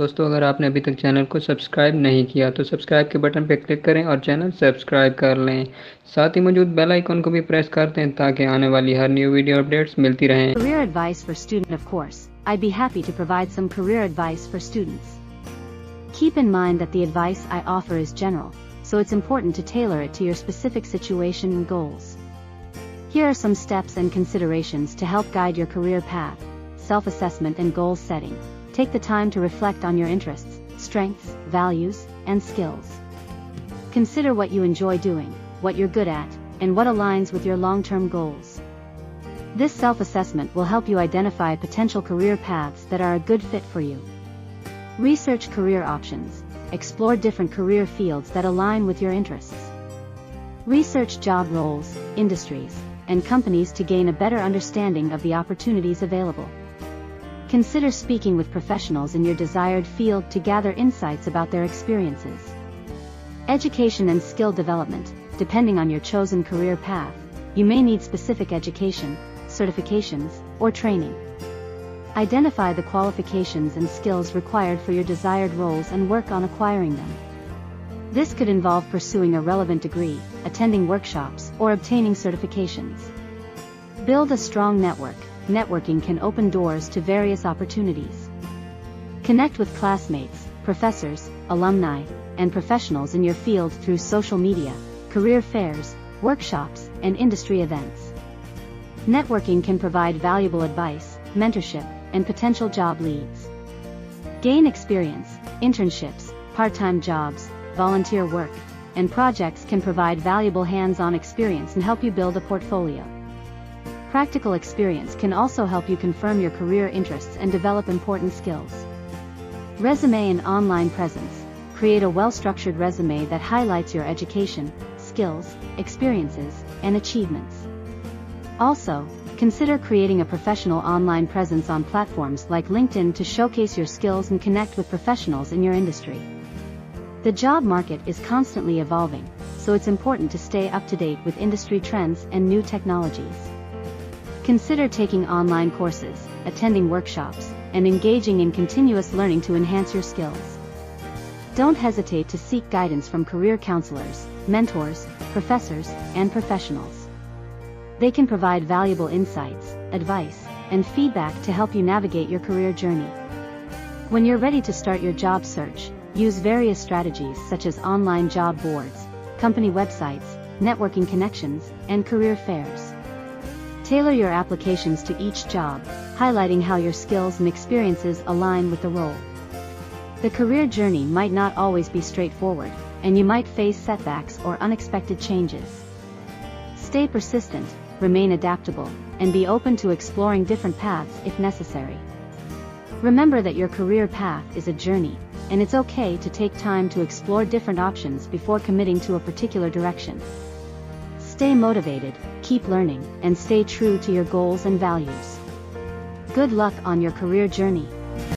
दोस्तों, अगर आपने अभी तक चैनल को सब्सक्राइब नहीं किया तो सब्सक्राइब के बटन पर क्लिक करें और चैनल सब्सक्राइब कर लें। साथ ही मौजूद बेल आइकन को भी प्रेस कर दें ताकि आने वाली हर न्यू वीडियो अपडेट्स मिलती रहें। Career advice for student. Of course, I'd be happy to provide some career advice for students. Keep in mind that the advice I offer is general, so it's important to tailor it to your specific situation and goals. Here are some steps and considerations to help guide your career path: self-assessment and goal setting. Take the time to reflect on your interests, strengths, values, and skills. Consider what you enjoy doing, what you're good at, and what aligns with your long-term goals. This self-assessment will help you identify potential career paths that are a good fit for you. Research career options. Explore different career fields that align with your interests. Research job roles, industries, and companies to gain a better understanding of the opportunities available. Consider speaking with professionals in your desired field to gather insights about their experiences. Education and skill development. Depending on your chosen career path, you may need specific education, certifications, or training. Identify the qualifications and skills required for your desired roles and work on acquiring them. This could involve pursuing a relevant degree, attending workshops, or obtaining certifications. Build a strong network. Networking can open doors to various opportunities. Connect with classmates, professors, alumni, and professionals in your field through social media, career fairs, workshops, and industry events. Networking can provide valuable advice, mentorship, and potential job leads. Gain experience. Internships, part-time jobs, volunteer work, and projects can provide valuable hands-on experience and help you build a portfolio. Practical experience can also help you confirm your career interests and develop important skills. Resume and online presence. Create a well-structured resume that highlights your education, skills, experiences, and achievements. Also, consider creating a professional online presence on platforms like LinkedIn to showcase your skills and connect with professionals in your industry. The job market is constantly evolving, so it's important to stay up to date with industry trends and new technologies. Consider taking online courses, attending workshops, and engaging in continuous learning to enhance your skills. Don't hesitate to seek guidance from career counselors, mentors, professors, and professionals. They can provide valuable insights, advice, and feedback to help you navigate your career journey. When you're ready to start your job search, use various strategies such as online job boards, company websites, networking connections, and career fairs. Tailor your applications to each job, highlighting how your skills and experiences align with the role. The career journey might not always be straightforward, and you might face setbacks or unexpected changes. Stay persistent, remain adaptable, and be open to exploring different paths if necessary. Remember that your career path is a journey, and it's okay to take time to explore different options before committing to a particular direction. Stay motivated, keep learning, and stay true to your goals and values. Good luck on your career journey.